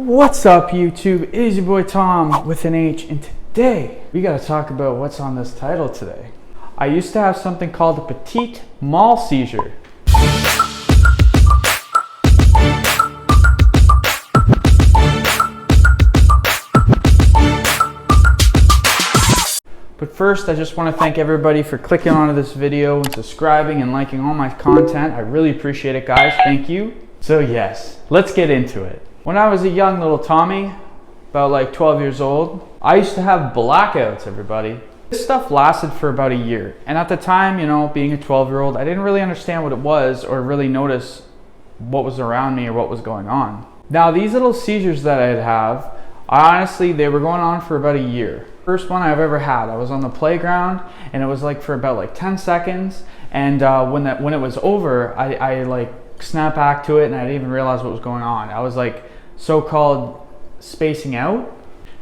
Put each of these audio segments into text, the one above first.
What's up, YouTube? It is your boy Tom with an H, and today we gotta talk about what's on this title today. I used to have something called a petite mal seizure. But first, I just want to thank everybody for clicking onto this video and subscribing and liking all my content. I really appreciate it, guys. Thank you. So yes, let's get into it. When I was a young little Tommy, about like 12 years old, I used to have blackouts, everybody. This stuff lasted for about a year. And at the time, you know, being a 12-year-old, I didn't really understand what it was or really notice what was around me or what was going on. Now, these little seizures that I'd have, honestly, they were going on for about a year. First one I've ever had, I was on the playground and it was like for about like 10 seconds. And when it was over, I like snapped back to it and I didn't even realize what was going on. I was like so-called spacing out,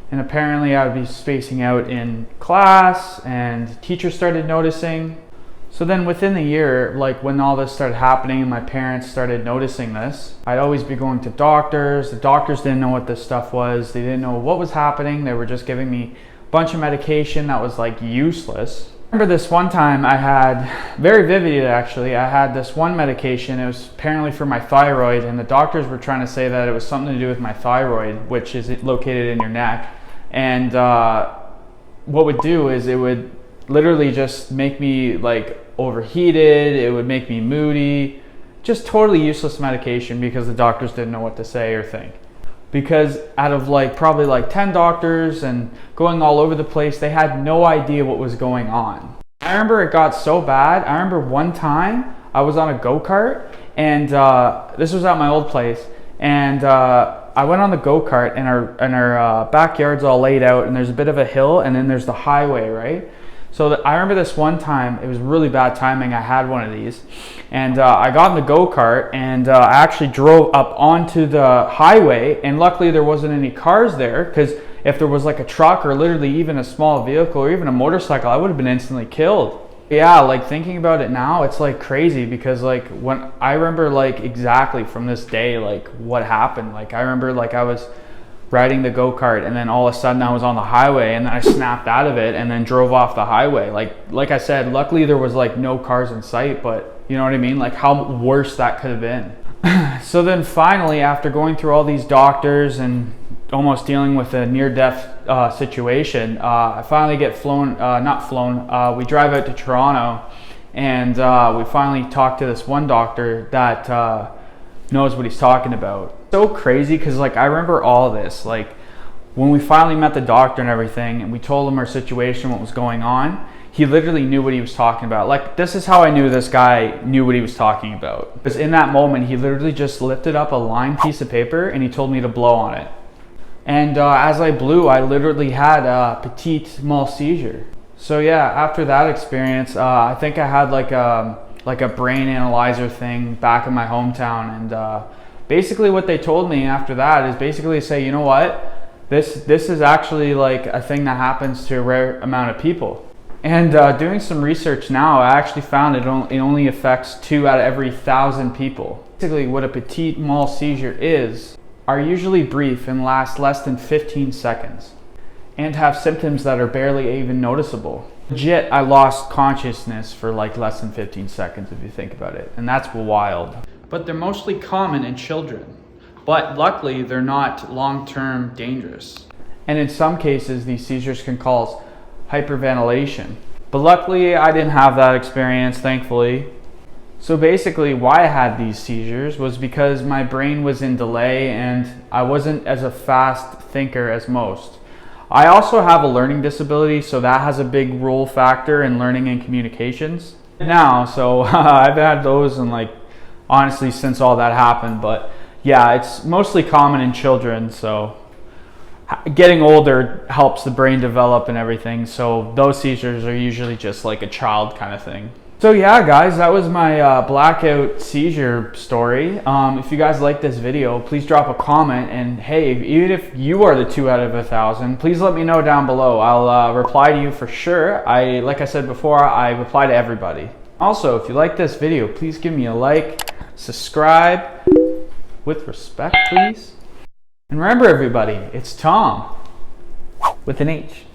and apparently I would be spacing out in class and teachers started noticing. So then within the year, like when all this started happening and my parents started noticing this, I'd always be going to doctors. The doctors didn't know what this stuff was. They didn't know what was happening. They were just giving me a bunch of medication that was like useless. I remember this one time I had, very vividly actually, I had this one medication. It was apparently for my thyroid, and the doctors were trying to say that it was something to do with my thyroid, which is located in your neck. And what would do is it would literally just make me like overheated, it would make me moody, just totally useless medication because the doctors didn't know what to say or think. Because out of like probably like 10 doctors and going all over the place, they had no idea what was going on. I remember it got so bad. I remember one time I was on a go-kart, and this was at my old place, and I went on the go-kart, and our backyard's all laid out, and there's a bit of a hill, and then there's the highway, right? So I remember this one time, it was really bad timing, I had one of these, and I got in the go-kart, and I actually drove up onto the highway, and luckily there wasn't any cars there, because if there was like a truck or literally even a small vehicle or even a motorcycle, I would have been instantly killed. Yeah, like thinking about it now, it's like crazy, because like when I remember like exactly from this day, like what happened. Like I remember like I was riding the go-kart, and then all of a sudden I was on the highway, and then I snapped out of it and then drove off the highway. Like I said, luckily there was like no cars in sight, but you know what I mean? Like how worse that could have been. So then finally, after going through all these doctors and almost dealing with a near-death situation, I finally get we drive out to Toronto, and we finally talk to this one doctor that knows what he's talking about. So crazy, because like I remember all this, like when we finally met the doctor and everything, and we told him our situation, what was going on, he literally knew what he was talking about. Like this is how I knew this guy knew what he was talking about, because in that moment he literally just lifted up a lined piece of paper and he told me to blow on it. And as I blew, I literally had a petite mal seizure. So yeah, after that experience, I think I had like a brain analyzer thing back in my hometown, and basically what they told me after that is basically say, you know what, this is actually like a thing that happens to a rare amount of people. And doing some research now, I actually found it only affects 2 out of every 1,000 people. Basically what a petite mal seizure is are usually brief and last less than 15 seconds and have symptoms that are barely even noticeable. Legit, I lost consciousness for like less than 15 seconds if you think about it, and that's wild. But they're mostly common in children, but luckily they're not long-term dangerous. And in some cases, these seizures can cause hyperventilation. But luckily, I didn't have that experience, thankfully. So basically, why I had these seizures was because my brain was in delay and I wasn't as a fast thinker as most. I also have a learning disability, so that has a big role factor in learning and communications now. So I've had those and like honestly since all that happened, but yeah, it's mostly common in children, so getting older helps the brain develop and everything, so those seizures are usually just like a child kind of thing. So yeah guys, that was my blackout seizure story. If you guys like this video, please drop a comment, and hey, even if you are the 2 out of 1,000, please let me know down below. I'll reply to you for sure. Like I said before, I reply to everybody. Also, if you like this video, please give me a like, subscribe, with respect please. And remember everybody, it's Tom with an H.